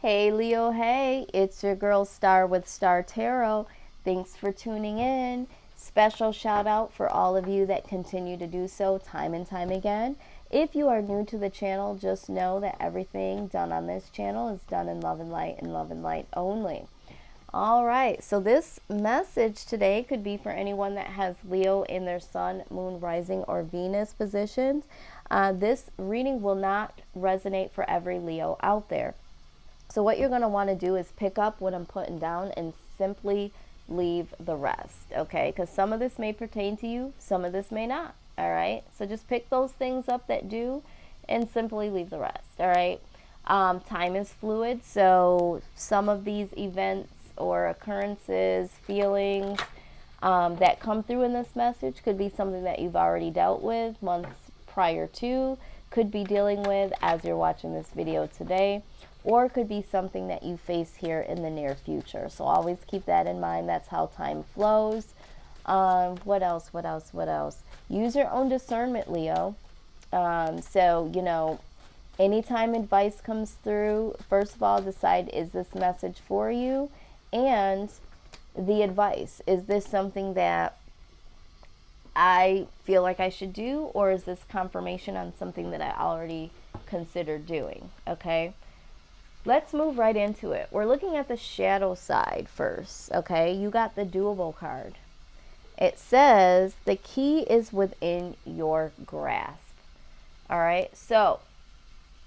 Hey Leo, hey, it's your girl Star with Star Tarot. Thanks for tuning in. Special shout out for all of you that continue to do so time and time again. If you are new to the channel, just know that everything done on this channel is done in love and light only. All right, so this message today could be for anyone that has Leo in their sun, moon, rising, or Venus positions. This reading will not resonate for every Leo out there. So what you're going to want to do is pick up what I'm putting down and simply leave the rest, okay? Because some of this may pertain to you, some of this may not, all right? So just pick those things up that do and simply leave the rest, all right? Time is fluid, so some of these events or occurrences, feelings that come through in this message could be something that you've already dealt with months prior to, could be dealing with as you're watching this video today, or could be something that you face here in the near future. So always keep that in mind. That's how time flows. What else? Use your own discernment, Leo. So, anytime advice comes through, first of all, decide, is this message for you? And the advice, is this something that I feel like I should do, or is this confirmation on something that I already considered doing? Okay. Let's move right into it. We're looking at the shadow side first, okay? You got the doable card. It says the key is within your grasp. All right? So,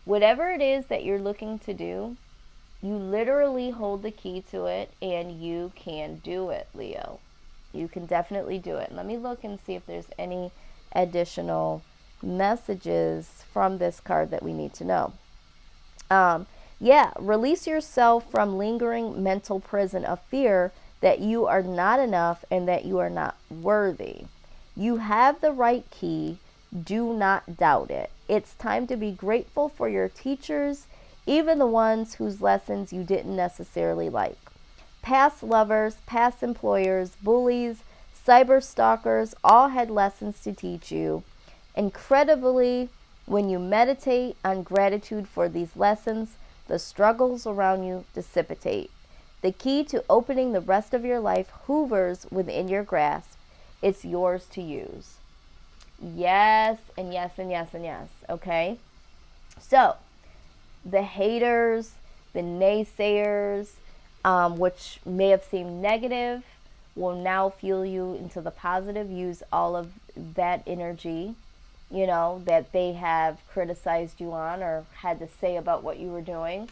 whatever it is that you're looking to do, you literally hold the key to it and you can do it, Leo. You can definitely do it. Let me look and see if there's any additional messages from this card that we need to know. Release yourself from lingering mental prison of fear that you are not enough and that you are not worthy. You have the right key. Do not doubt it. It's time to be grateful for your teachers, even the ones whose lessons you didn't necessarily like. Past lovers, past employers, bullies, cyber stalkers all had lessons to teach you. Incredibly, when you meditate on gratitude for these lessons, the struggles around you dissipate. The key to opening the rest of your life hovers within your grasp. It's yours to use. Yes, and yes, and yes, and yes. Okay? So, the haters, the naysayers, which may have seemed negative, will now fuel you into the positive. Use all of that energy that they have criticized you on or had to say about what you were doing,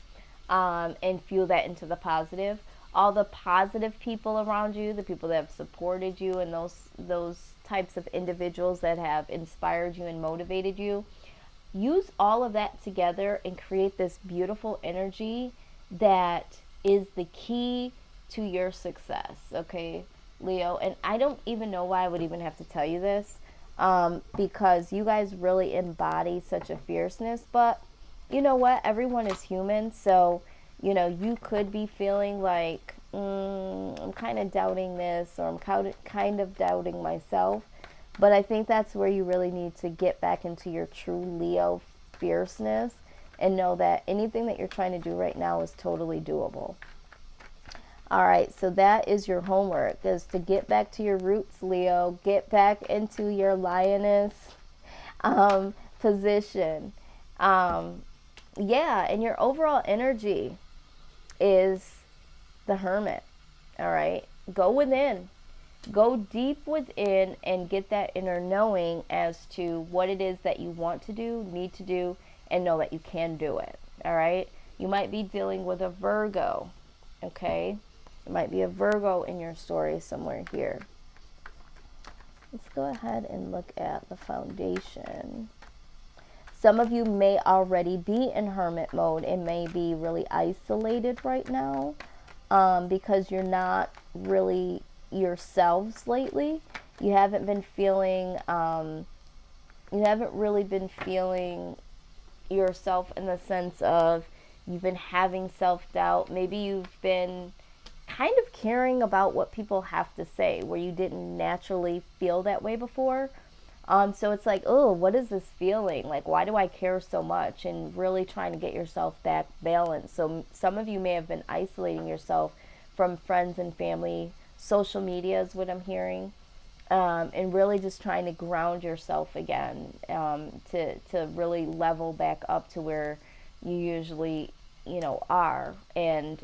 and fuel that into the positive. All the positive people around you, the people that have supported you, and those types of individuals that have inspired you and motivated you, use all of that together and create this beautiful energy that is the key to your success, okay, Leo? And I don't even know why I would even have to tell you this, because you guys really embody such a fierceness. But you know what? Everyone is human. So, you could be feeling like, I'm kind of doubting this, or I'm kind of doubting myself. But I think that's where you really need to get back into your true Leo fierceness and know that anything that you're trying to do right now is totally doable. All right, so that is your homework, is to get back to your roots, Leo. Get back into your lioness position. And your overall energy is the Hermit. All right, go within. Go deep within and get that inner knowing as to what it is that you want to do, need to do, and know that you can do it. All right, you might be dealing with a Virgo, okay? There might be a Virgo in your story somewhere here. Let's go ahead and look at the foundation. Some of you may already be in hermit mode and may be really isolated right now, because you're not really yourselves lately. You haven't been feeling, you haven't really been feeling yourself in the sense of you've been having self-doubt. Maybe you've been kind of caring about what people have to say, where you didn't naturally feel that way before. So it's like, oh, what is this feeling? Like, why do I care so much? And really trying to get yourself back balanced. So some of you may have been isolating yourself from friends and family. Social media is what I'm hearing. And really just trying to ground yourself again, to really level back up to where you usually, are. And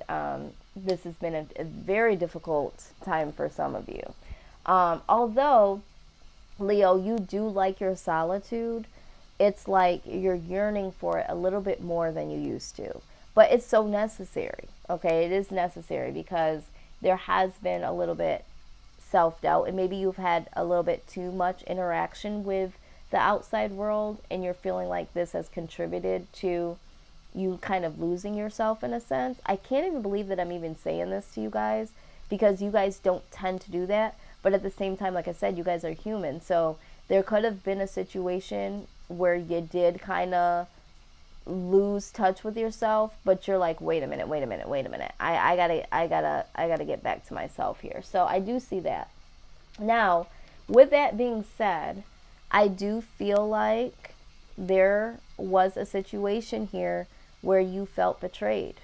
this has been a very difficult time for some of you. Although, Leo, you do like your solitude, it's like you're yearning for it a little bit more than you used to. But it's so necessary, okay? It is necessary because there has been a little bit self doubt, and maybe you've had a little bit too much interaction with the outside world, and you're feeling like this has contributed to you kind of losing yourself in a sense. I can't even believe that I'm even saying this to you guys, because you guys don't tend to do that. But at the same time, like I said, you guys are human. So there could have been a situation where you did kind of lose touch with yourself, but you're like, wait a minute, wait a minute, wait a minute. I gotta get back to myself here. So I do see that. Now, with that being said, I do feel like there was a situation here where you felt betrayed,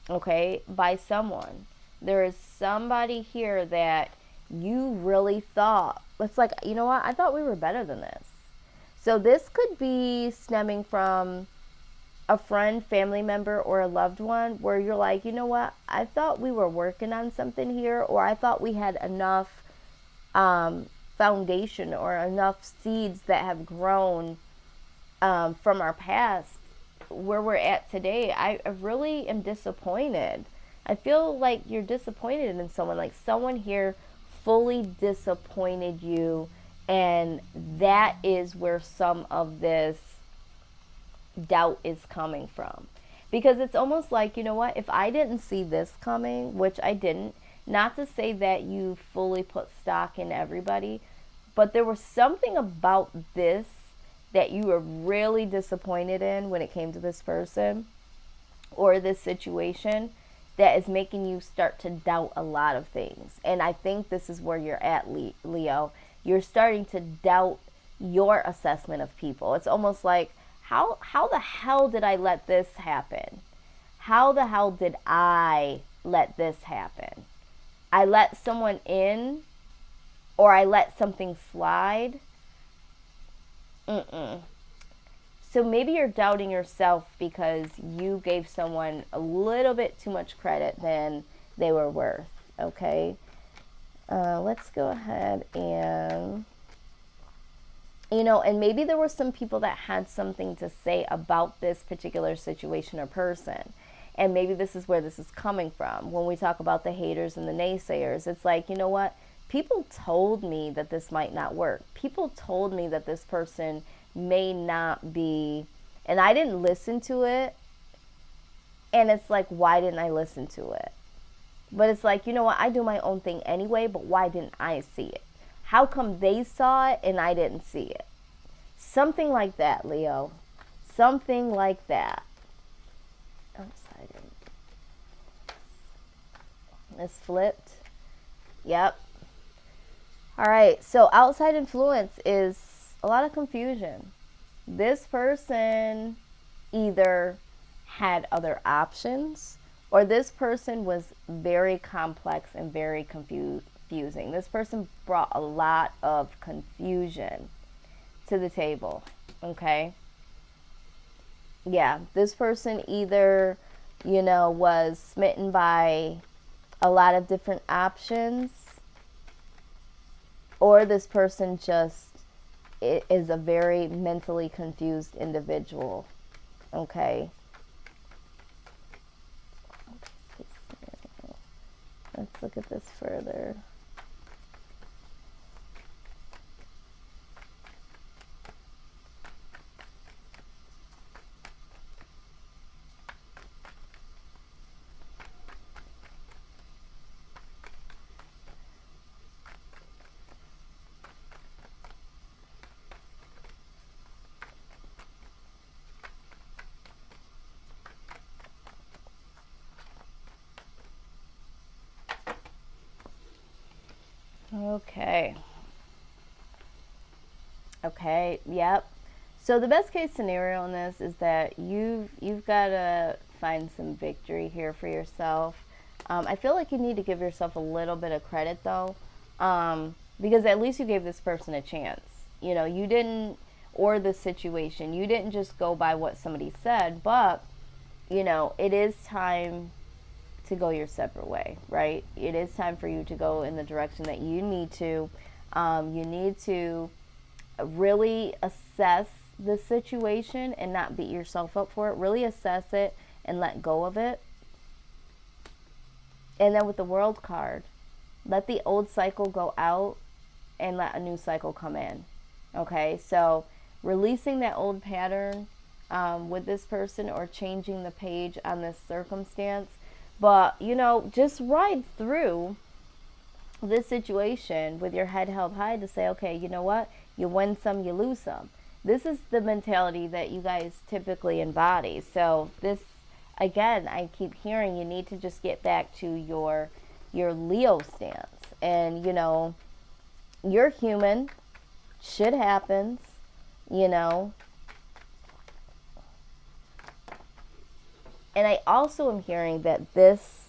okay, by someone. There is somebody here that you really thought, it's like, you know what, I thought we were better than this. So this could be stemming from a friend, family member, or a loved one where you're like, you know what, I thought we were working on something here, or I thought we had enough foundation or enough seeds that have grown from our past where we're at today. I really am disappointed. I feel like you're disappointed in someone, like someone here fully disappointed you, and that is where some of this doubt is coming from. Because it's almost like, you know what, if I didn't see this coming, which I didn't, not to say that you fully put stock in everybody, but there was something about this that you were really disappointed in when it came to this person or this situation that is making you start to doubt a lot of things. And I think this is where you're at, Leo. You're starting to doubt your assessment of people. It's almost like, how the hell did I let this happen? How the hell did I let this happen? I let someone in, or I let something slide. So maybe you're doubting yourself because you gave someone a little bit too much credit than they were worth. Okay. Let's go ahead and, and maybe there were some people that had something to say about this particular situation or person. And maybe this is where this is coming from. When we talk about the haters and the naysayers, it's like, you know what? People told me that this might not work. People told me that this person may not be, and I didn't listen to it. And it's like, why didn't I listen to it? But it's like, you know what? I do my own thing anyway, but why didn't I see it? How come they saw it and I didn't see it? Something like that, Leo. Something like that. Outside in. It's flipped. Yep. All right. So outside influence is a lot of confusion. This person either had other options, or this person was very complex and very confusing. This person brought a lot of confusion to the table. Okay. Yeah. This person either, was smitten by a lot of different options, or this person just is a very mentally confused individual. Okay. Let's look at this further. Okay. Okay, yep. So the best case scenario in this is that you've got to find some victory here for yourself. I feel like you need to give yourself a little bit of credit though, because at least you gave this person a chance. You know, you didn't, or the situation, you didn't just go by what somebody said, but you know, it is time to go your separate way, right? It is time for you to go in the direction that you need to. You need to really assess the situation and not beat yourself up for it. Really assess it and let go of it. And then with the world card, let the old cycle go out and let a new cycle come in. Okay, so releasing that old pattern with this person or changing the page on this circumstance. But, you know, just ride through this situation with your head held high to say, okay, you know what? You win some, you lose some. This is the mentality that you guys typically embody. So this, again, I keep hearing you need to just get back to your Leo stance. And, you know, you're human. Shit happens, you know. And I also am hearing that this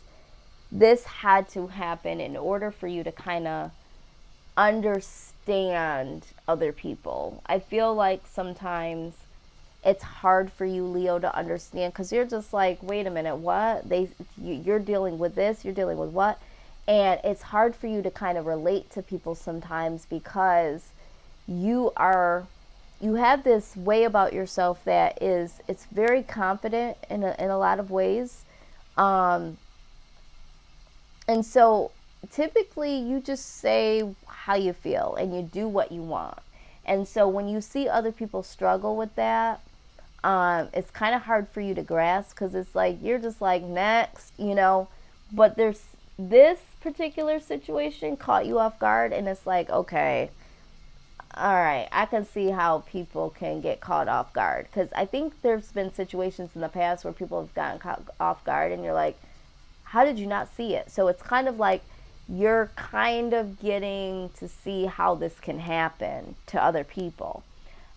had to happen in order for you to kind of understand other people. I feel like sometimes it's hard for you, Leo, to understand because you're just like, wait a minute, what? You're dealing with this, you're dealing with what? And it's hard for you to kind of relate to people sometimes because you have this way about yourself that it's very confident in a lot of ways. And so typically you just say how you feel and you do what you want. And so when you see other people struggle with that, it's kind of hard for you to grasp because it's like you're just like next, you know. But there's this particular situation caught you off guard, and it's like, okay, all right, I can see how people can get caught off guard because I think there's been situations in the past where people have gotten caught off guard, and you're like, how did you not see it? So it's kind of like you're kind of getting to see how this can happen to other people.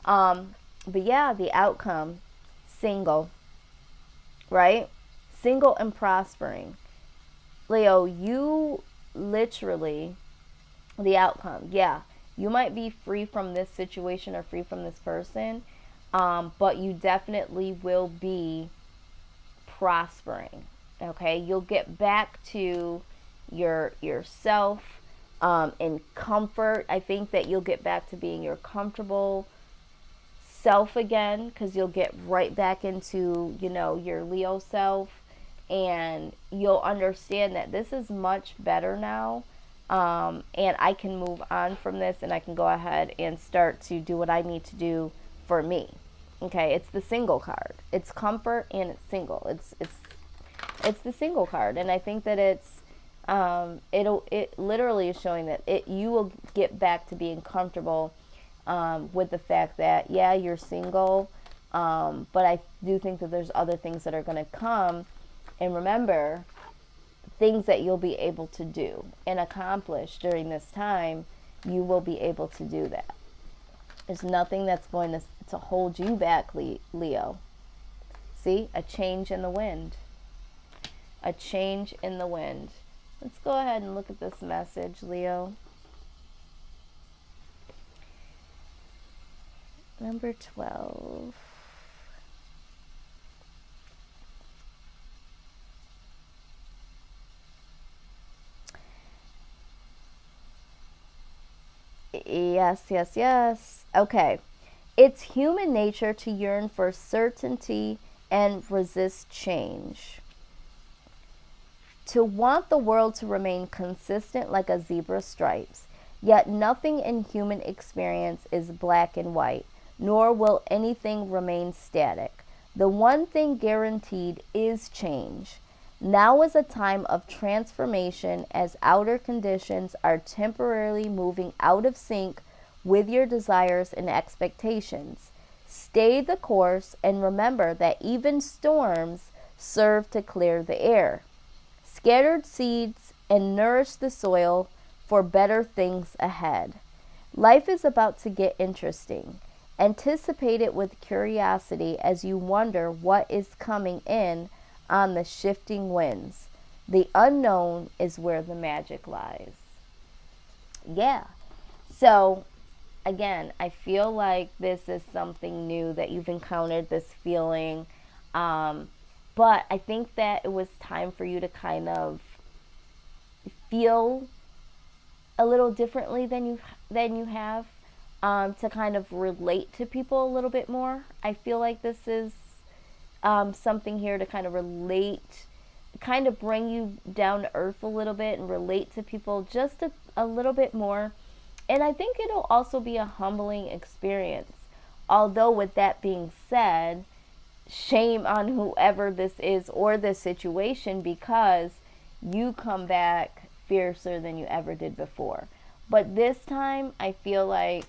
But yeah, the outcome, single, right? Single and prospering. Leo, you literally, the outcome, yeah, you might be free from this situation or free from this person, but you definitely will be prospering. Okay, you'll get back to yourself in comfort. I think that you'll get back to being your comfortable self again because you'll get right back into, you know, your Leo self, and you'll understand that this is much better now, and I can move on from this and I can go ahead and start to do what I need to do for me. Okay, it's the single card. It's comfort and it's single. It's the single card, and I think that it literally is showing that you will get back to being comfortable with the fact that yeah, you're single, but I do think that there's other things that are going to come, and remember, things that you'll be able to do and accomplish during this time. You will be able to do that. There's nothing that's going to hold you back, Leo. See, a change in the wind. A change in the wind. Let's go ahead and look at this message, Leo. Number 12. Yes, yes, yes. Okay. It's human nature to yearn for certainty and resist change. To want the world to remain consistent like a zebra's stripes. Yet nothing in human experience is black and white, nor will anything remain static. The one thing guaranteed is change. Now is a time of transformation as outer conditions are temporarily moving out of sync with your desires and expectations. Stay the course and remember that even storms serve to clear the air. Scattered seeds and nourish the soil for better things ahead. Life is about to get interesting. Anticipate it with curiosity as you wonder what is coming in on the shifting winds. The unknown is where the magic lies. Yeah. So, again, I feel like this is something new that you've encountered, this feeling. Um, but I think that it was time for you to kind of feel a little differently than you have, to kind of relate to people a little bit more. I feel like this is something here to kind of relate, kind of bring you down to earth a little bit and relate to people just a little bit more. And I think it'll also be a humbling experience. Although, with that being said, shame on whoever this is or this situation, because you come back fiercer than you ever did before. But this time, I feel like,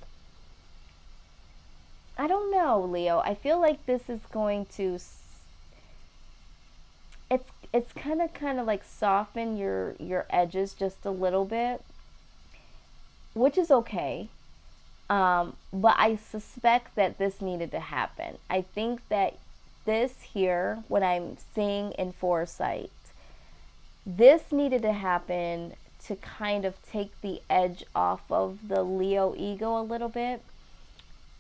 I don't know, Leo. I feel like this is going to, it's kind of like soften your edges just a little bit, which is okay. But I suspect that this needed to happen. I think that this here, what I'm seeing in foresight, this needed to happen to kind of take the edge off of the Leo ego a little bit,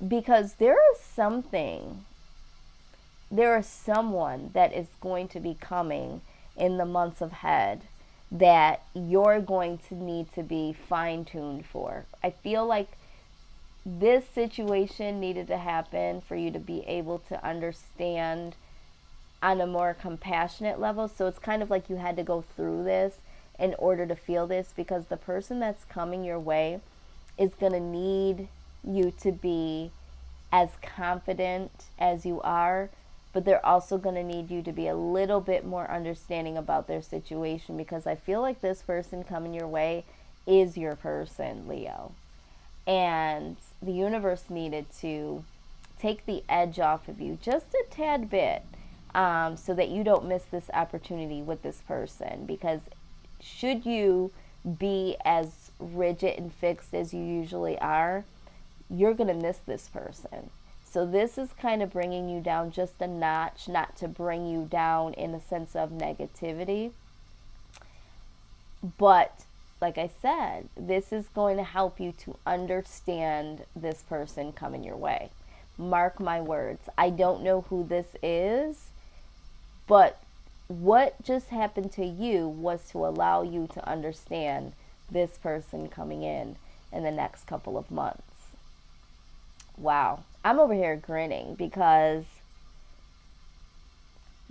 because there is someone that is going to be coming in the months ahead that you're going to need to be fine-tuned for. I feel like this situation needed to happen for you to be able to understand on a more compassionate level. So it's kind of like you had to go through this in order to feel this, because the person that's coming your way is going to need you to be as confident as you are, but they're also going to need you to be a little bit more understanding about their situation, because I feel like this person coming your way is your person, Leo. And the universe needed to take the edge off of you just a tad bit, so that you don't miss this opportunity with this person. Because should you be as rigid and fixed as you usually are, you're going to miss this person. So this is kind of bringing you down just a notch, not to bring you down in a sense of negativity. But like I said, this is going to help you to understand this person coming your way. Mark my words. I don't know who this is, but what just happened to you was to allow you to understand this person coming in the next couple of months. Wow. I'm over here grinning because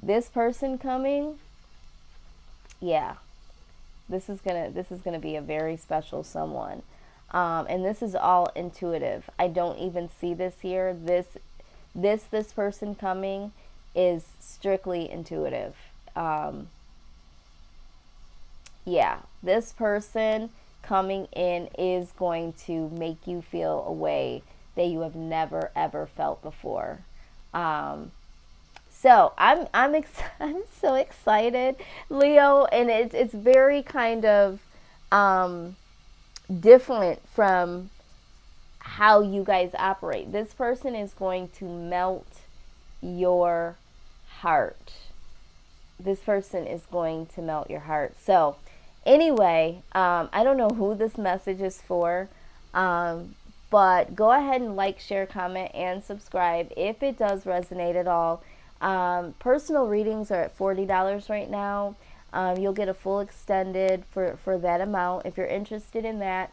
this person coming, yeah, this is gonna be a very special someone. And this is all intuitive. I don't even see this here. This person coming is strictly intuitive. Yeah, this person coming in is going to make you feel a way that you have never ever felt before. So I'm so excited, Leo, and it's very kind of different from how you guys operate. This person is going to melt your heart. This person is going to melt your heart. So, anyway, I don't know who this message is for, but go ahead and like, share, comment, and subscribe if it does resonate at all. Personal readings are at $40 right now. You'll get a full extended for that amount. If you're interested in that,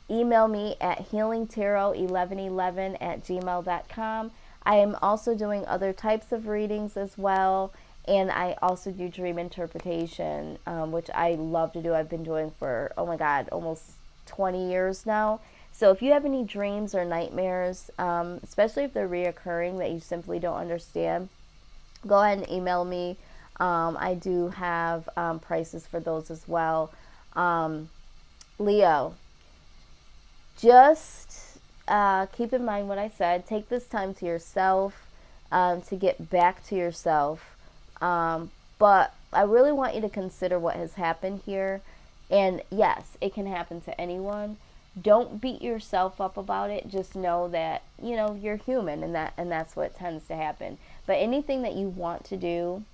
email me at healingtarot1111@gmail.com. I am also doing other types of readings as well, and I also do dream interpretation, which I love to do. I've been doing for, oh my God, almost 20 years now. So if you have any dreams or nightmares, especially if they're reoccurring that you simply don't understand, go ahead and email me. I do have prices for those as well. Leo, just keep in mind what I said. Take this time to yourself, to get back to yourself. But I really want you to consider what has happened here. And yes, it can happen to anyone. don't beat yourself up about it. Just know that, you're human, and that's what tends to happen. But anything that you want to do,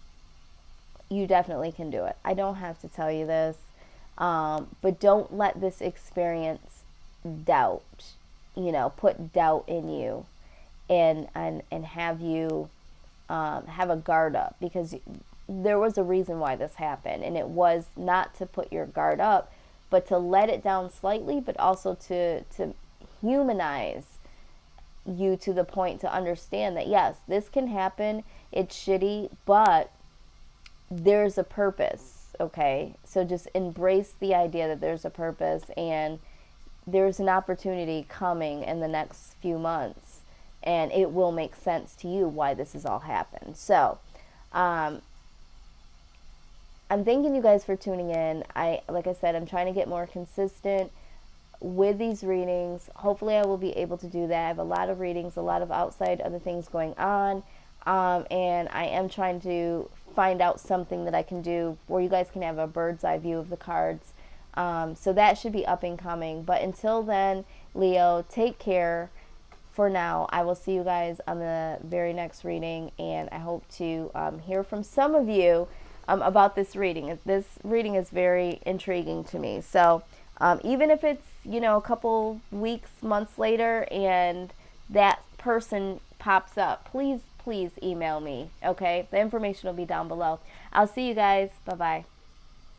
you definitely can do it. I don't have to tell you this, but don't let this experience doubt, put doubt in you, and have you have a guard up, because there was a reason why this happened, and it was not to put your guard up, but to let it down slightly, but also to humanize you to the point to understand that yes, this can happen. It's shitty, but there's a purpose, okay? So just embrace the idea that there's a purpose, and there's an opportunity coming in the next few months, and it will make sense to you why this has all happened. So, I'm thanking you guys for tuning in. Like I said, I'm trying to get more consistent with these readings. Hopefully I will be able to do that. I have a lot of readings, a lot of outside other things going on, and I am trying to find out something that I can do where you guys can have a bird's eye view of the cards. So that should be up and coming. But until then, Leo, take care. For now, I will see you guys on the very next reading, and I hope to hear from some of you about this reading. This reading is very intriguing to me. So even if it's, a couple weeks, months later, and that person pops up, please email me, okay? The information will be down below. I'll see you guys. Bye-bye.